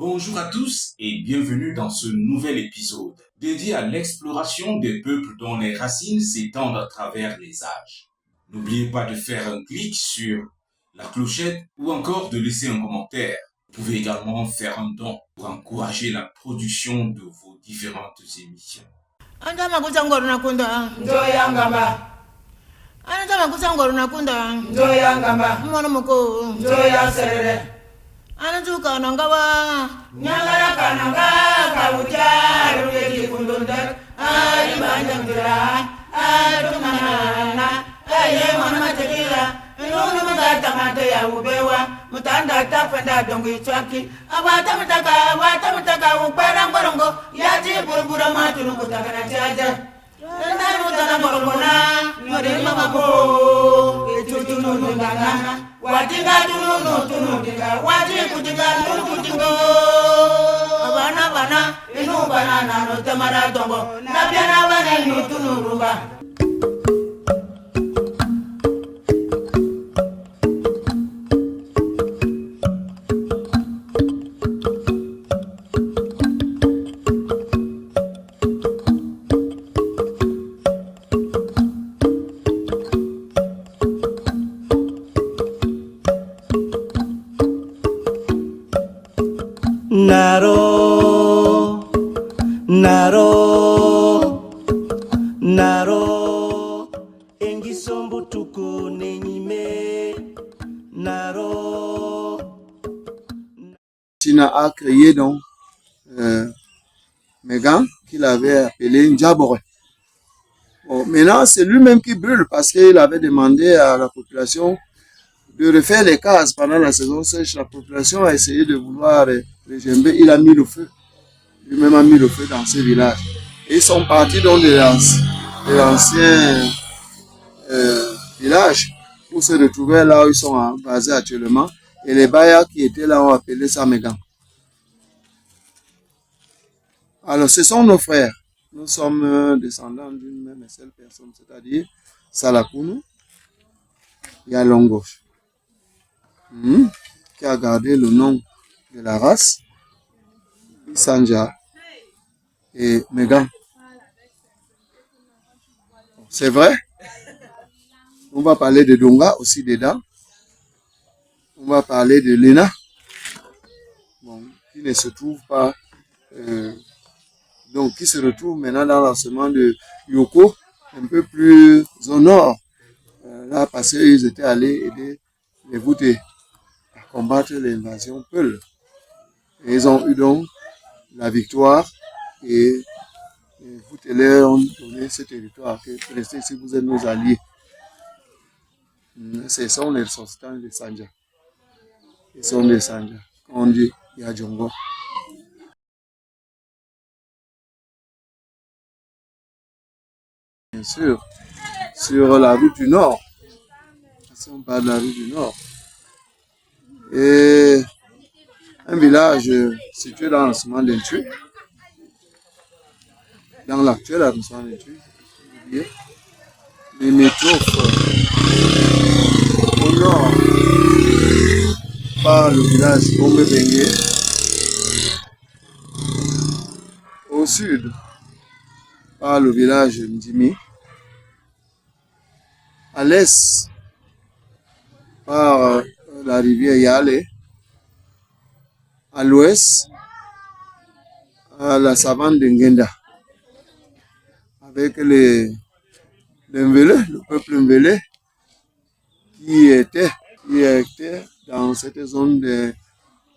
Bonjour à tous et bienvenue dans ce nouvel épisode dédié à l'exploration des peuples dont les racines s'étendent à travers les âges. N'oubliez pas de faire un clic sur la clochette ou encore de laisser un commentaire. Vous pouvez également faire un don pour encourager la production de vos différentes émissions. Anajuka nangawa nyangara kananga kabuja ruyeki kundunda ari banjangura atumana aye mama tekila nunu magata mate ya ubewa mutanda tapenda dongi chaki abata mutaka upara ngorongo yati burubura matunu kutakana chaja nanu tana borobona nyore mama bo etutunu ngana Watinga tunu dinga wati kutinga tunu kutingo bana inu banana no tamara dombo na piana bana inu tunu rumba Naro engisombu tuku nenyime Naro. Tina a créé donc Megan qu'il avait appelé Ndiabore. Bon, maintenant c'est lui-même qui brûle parce qu'il avait demandé à la population de refaire les cases pendant la saison sèche. La population a essayé de vouloir régimber. Il a mis le feu. Lui-même a mis le feu dans ces villages. Et ils sont partis donc de l'ancien village pour se retrouver là où ils sont basés actuellement. Et les Bayas qui étaient là ont appelé ça Megan. Alors ce sont nos frères. Nous sommes descendants d'une même et seule personne, c'est-à-dire Salakounou Yalongo, qui a gardé le nom de la race, Sanja et Megan. C'est vrai. On va parler de Donga aussi dedans. On va parler de Lena, bon, qui ne se trouve pas, donc qui se retrouve maintenant dans l'enseignement de Yoko, un peu plus au nord. Là, parce qu'ils étaient allés aider les Voutés à combattre l'invasion Peul. Et ils ont eu donc la victoire et les Voutés leur ont donné ce territoire. Restez ici, vous êtes nos alliés. Ce sont les ressortissants de Sanja. Ils sont des Sanja. On dit Yadjongo. Bien sûr, sur la route du Nord. Si on parle de la route du Nord. Et un village situé dans l'arrondissement d'Intui. Dans l'actuel arrondissement d'Intui. Limitrophe au nord par le village Bombe-Bengue. Au sud par le village Ndimi. À l'est par la rivière Yale. À l'ouest à la savane de Ngenda. Avec le peuple Mbele qui était dans cette zone de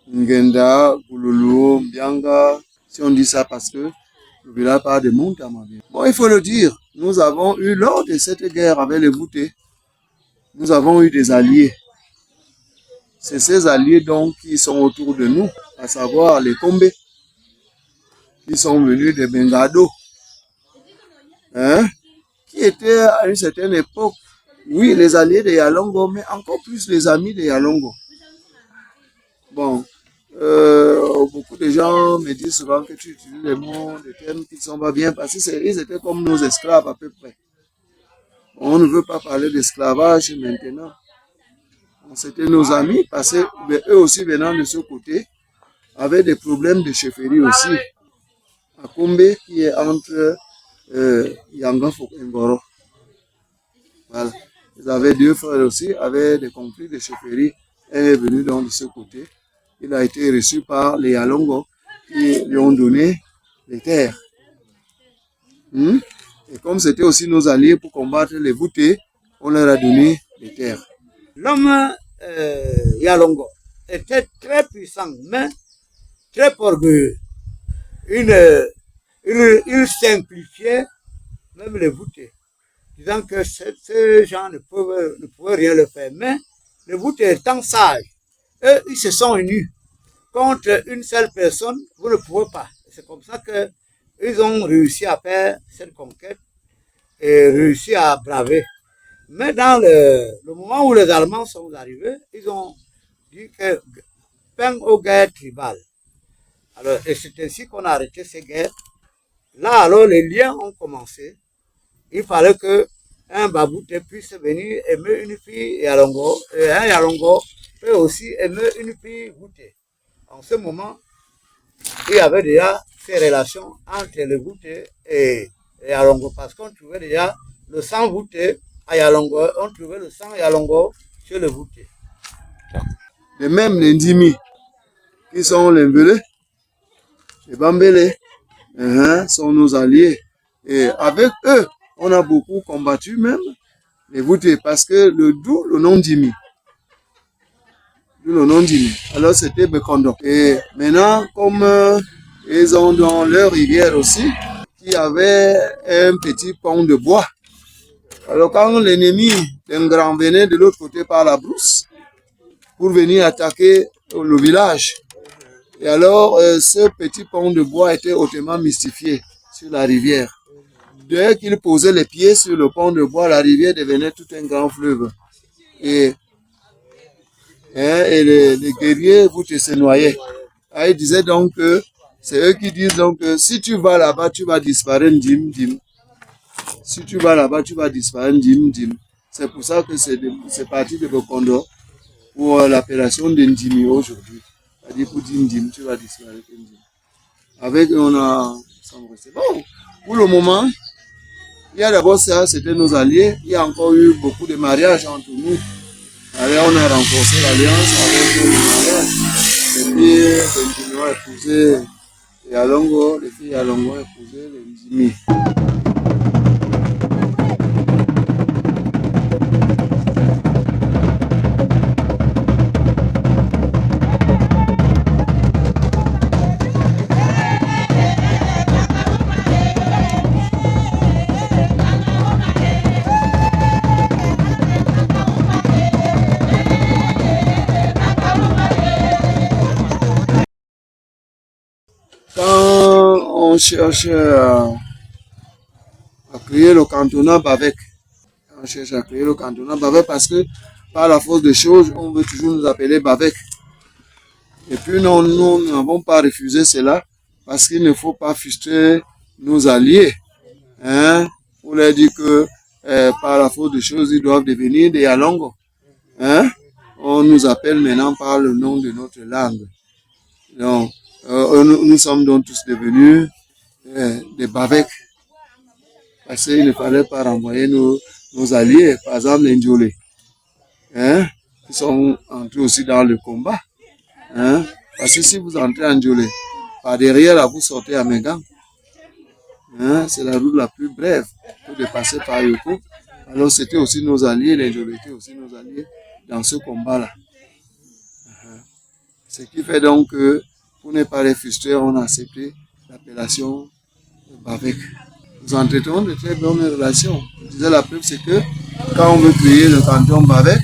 Ngenda, Gouloulou, Mbianga, si on dit ça parce que le village part de Montamabia. Bon, il faut le dire, nous avons eu, lors de cette guerre avec les Voutés, nous avons eu des alliés. C'est ces alliés donc qui sont autour de nous, à savoir les Kombé, qui sont venus de Bengado, qui étaient à une certaine époque, oui, les alliés de Yalongo, mais encore plus les amis de Yalongo. Bon, beaucoup de gens me disent souvent que tu utilises des mots, des termes qui ne sont pas bien, parce qu'ils étaient comme nos esclaves à peu près. On ne veut pas parler d'esclavage maintenant. C'était nos amis, parce que eux aussi venant de ce côté, avait des problèmes de chefferie aussi. À Kombe, qui est entre Yangafo et Ngoro. Voilà. Ils avaient deux frères aussi, avaient des conflits de chefferie. Un est venu donc de ce côté. Il a été reçu par les Yalongo qui lui ont donné les terres. Et comme c'était aussi nos alliés pour combattre les Voutés, on leur a donné les terres. L'homme Yalongo était très puissant, mais très orgueilleux. Il simplifiait même les Voutés, disant que ces gens ne pouvaient rien le faire. Mais les Voutés étant sages, eux, ils se sont unis contre une seule personne, vous ne pouvez pas. C'est comme ça qu'ils ont réussi à faire cette conquête et réussi à braver. Mais dans le moment où les Allemands sont arrivés, ils ont dit que fin aux guerres tribales. Alors, et c'est ainsi qu'on a arrêté ces guerres. Là, alors, les liens ont commencé. Il fallait que un Babouté puisse venir aimer une fille Yalongo, et un Yalongo peut aussi aimer une fille Bouté. En ce moment, il y avait déjà ces relations entre les Bouté et Yalongo, parce qu'on trouvait déjà le sang Bouté à Yalongo, on trouvait le sang Yalongo chez le Bouté. Et même les Ndimi, qui sont les Mbélé, les Bambélé, sont nos alliés. Et avec eux, on a beaucoup combattu même les Voutés, parce que d'où le nom Ndimi. Le nom Ndimi. Alors c'était Bekondo. Et maintenant, comme ils ont dans leur rivière aussi, qui avait un petit pont de bois. Alors quand l'ennemi d'un grand venait de l'autre côté par la brousse, pour venir attaquer le village, et alors ce petit pont de bois était hautement mystifié sur la rivière. Dès qu'il posait les pieds sur le pont de bois, la rivière devenait tout un grand fleuve. Et les guerriers Voutés se noyaient. Ah, ils disaient donc que, c'est eux qui disent donc que si tu vas là-bas, tu vas disparaître, Ndim, Ndim. Si tu vas là-bas, tu vas disparaître, Ndim, Ndim. C'est pour ça que c'est parti de Bekondo pour l'appellation de Ndimi aujourd'hui. C'est-à-dire pour dire Ndim, tu vas disparaître, Ndim. Avec on a... Bon, pour le moment, il y a d'abord ça, c'était nos alliés. Il y a encore eu beaucoup de mariages entre nous. Alors on a renforcé l'alliance avec le mariage. Et puis, continuons à épouser les Yalongo, les filles Yalongo épouser les Ndimi. Quand on cherche à créer le cantonat Bavek, on cherche à créer le cantonat Bavek parce que par la force des choses, on veut toujours nous appeler Bavek. Et puis nous n'avons pas refusé cela parce qu'il ne faut pas frustrer nos alliés. On leur dit que par la force des choses, ils doivent devenir des Yalongo. On nous appelle maintenant par le nom de notre langue. Donc, nous sommes donc tous devenus des Bavek. Parce qu'il ne fallait pas renvoyer nos alliés, par exemple les Ndjolé, qui sont entrés aussi dans le combat. Parce que si vous entrez en Ndjolé, par derrière, là, vous sortez à Megan. C'est la route la plus brève que de passer par Yoko. Alors c'était aussi nos alliés, les Ndjolé étaient aussi nos alliés dans ce combat-là. Ce qui fait donc que, pour ne pas les frustrer, on a accepté l'appellation Bavek. Nous entretenons de très bonnes relations. Je disais, la preuve, c'est que quand on veut créer le canton Bavek,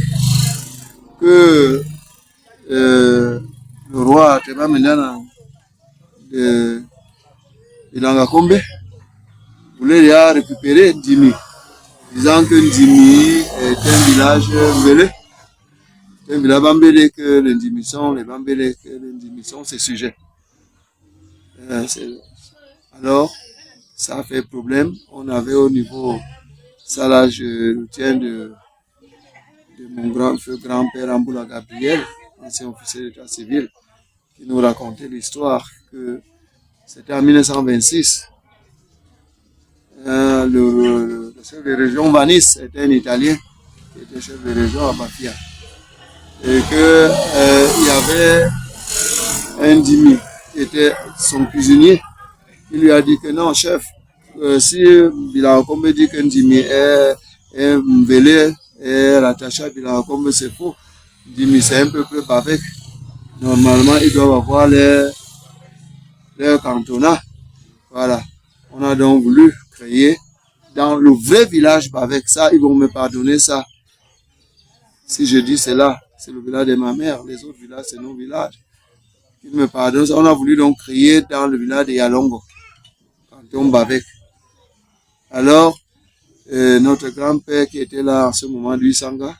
que le roi Teba Mendana de Langakombe voulait déjà récupérer Ndimi, disant que Ndimi est un village Mbélé. C'est un village Bambélé que les Ndimi sont, les Bambélé que les Ndimi sont ses sujets. Alors, ça a fait problème. On avait au niveau, ça là, je le tiens de mon grand-père Amboula Gabriel, ancien officier d'état civil, qui nous racontait l'histoire que c'était en 1926. Le chef de région Vanis était un Italien qui était chef de région à Bafia. Et que il y avait un Dimi qui était son cuisinier. Il lui a dit que non, chef, si Bilarakombe dit qu'un Dimi est Mbélé et rattaché à Bilarakombe, c'est faux. Dimi, c'est un peuple bavec. Normalement, ils doivent avoir leur cantonat. Voilà. On a donc voulu créer dans le vrai village bavec. Ça, ils vont me pardonner ça. Si je dis cela, c'est le village de ma mère. Les autres villages, c'est nos villages. Ils me pardonnent. On a voulu donc créer dans le village de Yalongo, canton bavec. Alors, notre grand-père qui était là en ce moment, lui Sanga,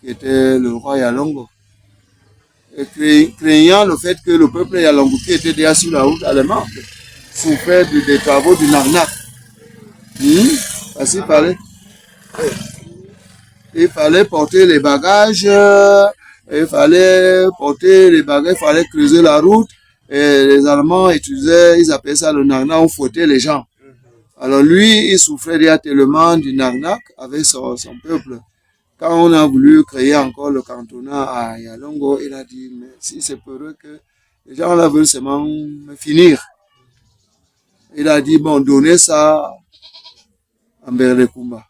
qui était le roi Yalongo, craignant le fait que le peuple Yalongo, qui était déjà sur la route allemande, souffrait des travaux du Narnak. Parce qu'il fallait porter les bagages, il fallait creuser la route, et les Allemands utilisaient, ils appelaient ça le Narnak, on fouettait les gens. Alors lui, il souffrait déjà tellement du Narnak avec son peuple. Quand on a voulu créer encore le cantonat à Yalongo, il a dit, mais si c'est pour eux que les gens là veulent seulement me finir. Il a dit, bon, donnez ça à Mberlekumba,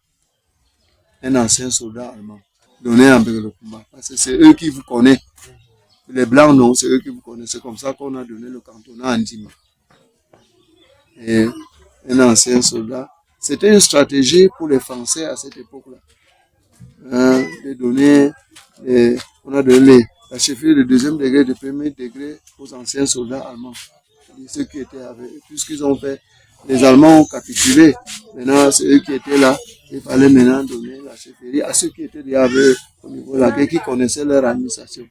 un ancien soldat allemand. Donnez à Mberlekumba, parce que c'est eux qui vous connaissent. Les Blancs, non, c'est eux qui vous connaissent. C'est comme ça qu'on a donné le cantonat à Ndima. Et un ancien soldat. C'était une stratégie pour les Français à cette époque-là. De donner, on a donné la chefferie de deuxième degré, de premier degré aux anciens soldats allemands. Ceux qui étaient avec eux, puisqu'ils ont fait, les Allemands ont capitulé. Maintenant, c'est eux qui étaient là. Il fallait maintenant donner la chefferie à ceux qui étaient déjà avec eux au niveau de la guerre, qui connaissaient leur administration.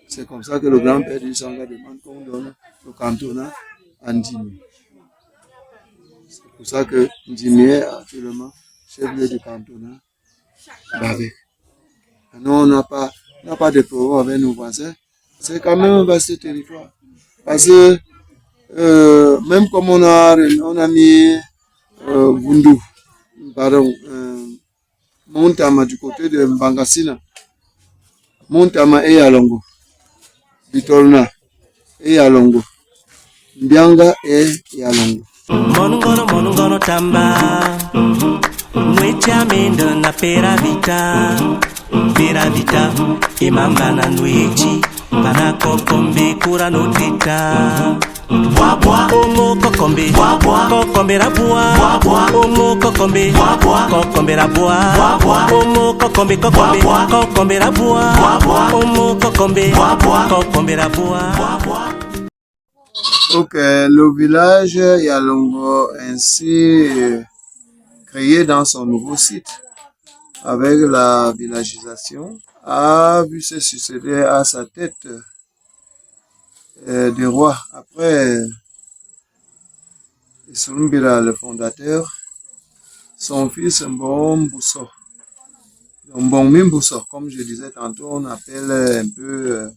C'est comme ça que le grand-père du Sanga demande qu'on donne le cantonat à Ndimi. C'est pour ça que Ndimi est actuellement chef-lieu du cantonat bavec. Nous, on n'a pas de problème avec nos voisins. C'est quand même un vaste territoire. Parce que même comme on a mis Bundu, Montama du côté de Mbangasina, Montama et Yalongo, Bitolna et Yalongo, Mbianga et Yalongo. Monungono tamba Mwecha mendo na pera vita Imamba na nwechi Bana kokombe kura no tita Omo kokombe Kokombe rabua Omo kokombe Kokombe rabua Omo kokombe Kokombe rabua Omo kokombe Kokombe rabua. Donc, le village Yalongo ainsi créé dans son nouveau site avec la villagisation a vu se succéder à sa tête des rois. Après Sulumbira, le fondateur, son fils Mbombuso. Mbomimbuso, comme je disais tantôt, on appelle un peu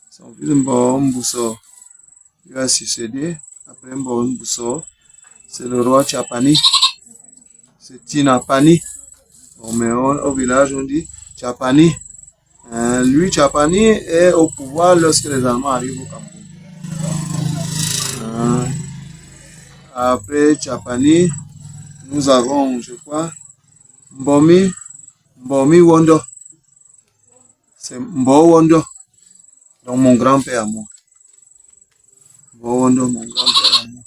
son fils Mbombuso lui a succédé. Après Mbombuso, c'est le roi Chapani. C'est Tinapani. Bon, mais au village, on dit Chapani. Lui, Chapani est au pouvoir lorsque les Allemands arrivent au Cameroun. Après Chapani, nous avons, je crois, Mbomi Wondo. C'est Mbo Wondo. Donc mon grand-père à moi. Mbo Wondo, mon grand-père à moi.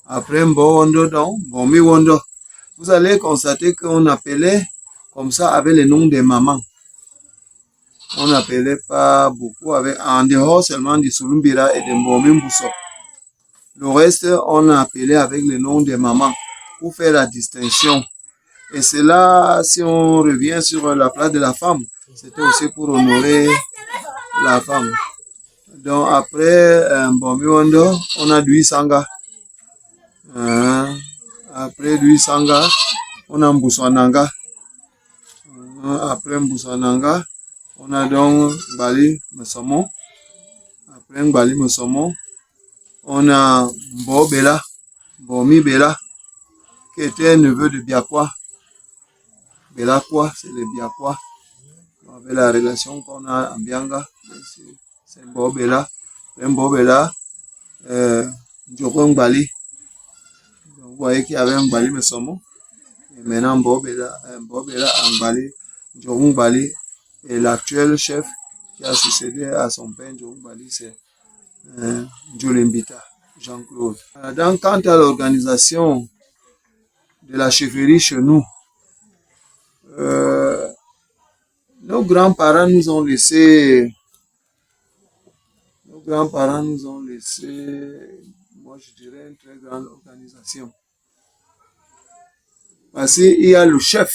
Après Mbo Wondo, donc Mbomi Wondo. Vous allez constater qu'on appelait comme ça avec les noms des mamans. On n'appelait pas beaucoup avec, en dehors seulement du Sulumbira et de Mbomi Mbuso. Le reste, on a appelé avec les noms des mamans pour faire la distinction. Et c'est là, si on revient sur la place de la femme, c'était aussi pour honorer la femme. Donc après Mbomi Wondo, on a Dui Sanga. Après Dui Sanga, on a Mbuswananga. Après Mbuswananga, on a donc Bali Messomo. Ngbali Mosomo. On a Bomi Bela, qui était un neveu de Biakwa. Bela quoi, c'est le Biakwa. Avec la relation qu'on a en Bianga, c'est Mbobela. Mbobela, Njoro Ngbali. Vous voyez qu'il y avait Ngbali Mosomo. Et maintenant Mbobela Ngbali, Njoro Ngbali. Et l'actuel chef qui a succédé à son père Njoro Ngbali, c'est Njolembita, Jean-Claude. Donc, quant à l'organisation de la chefferie chez nous, nos grands-parents nous ont laissé, moi je dirais une très grande organisation. Parce qu'il y a le chef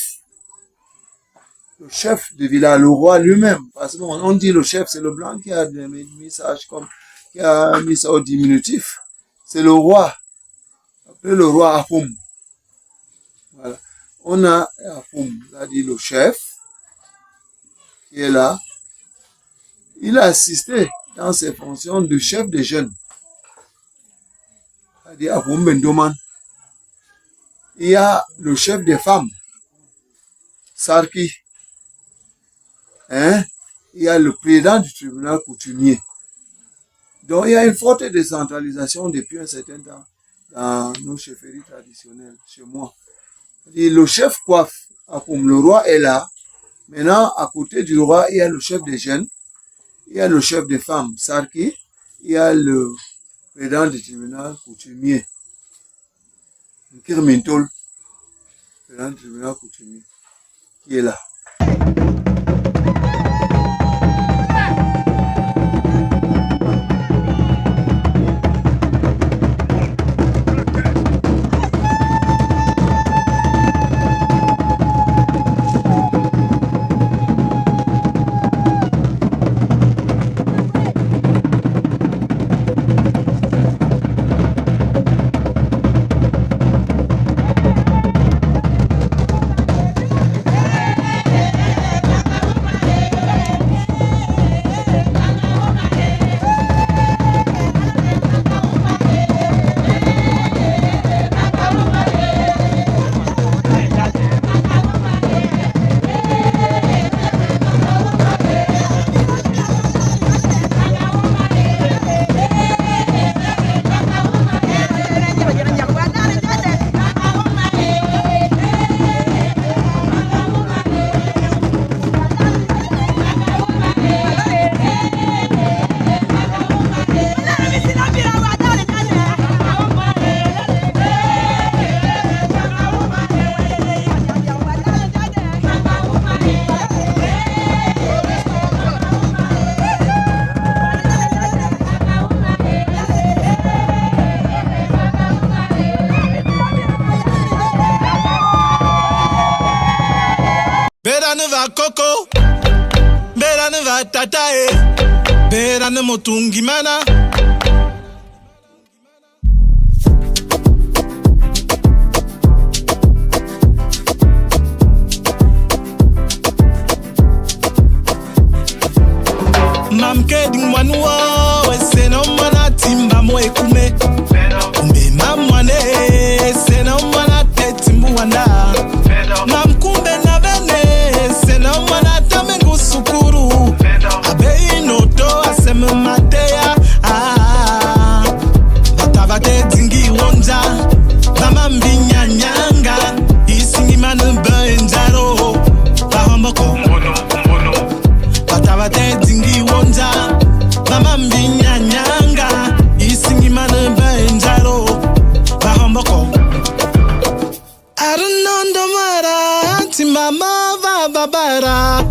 de village, le roi lui-même. Parce qu'on dit le chef, c'est le blanc qui a mis ça au diminutif. C'est le roi. Après le roi Afoum. Voilà. On a Afoum, c'est-à-dire le chef, qui est là. Il a assisté dans ses fonctions de chef des jeunes. C'est-à-dire Afoum Bendoman. Il y a le chef des femmes, Sarki. Il y a le président du tribunal coutumier. Donc, il y a une forte décentralisation depuis un certain temps dans nos chefferies traditionnelles, chez moi. Et le chef coiffe, comme le roi est là. Maintenant, à côté du roi, il y a le chef des jeunes, il y a le chef des femmes, Sarki, il y a le président du tribunal coutumier, Kirmintol, président du tribunal coutumier, qui est là. Koko Bera ne va tatae Bera ne motungi mana Mamke dingwanwa Wese no mana timba mo ekume Kumbe mamwane Se no mana te timbu wanda Mamkumbe na bene Se no mana tamengu sukuru Abe inoto aseme matea Batavate dingi wonja Bama mbinya nyanga Isingi manu benjaro Bahamboko Batavate dingi wonja Bama mbinya nyanga Isingi manu benjaro Bahamboko Arunondo mara Timama va babara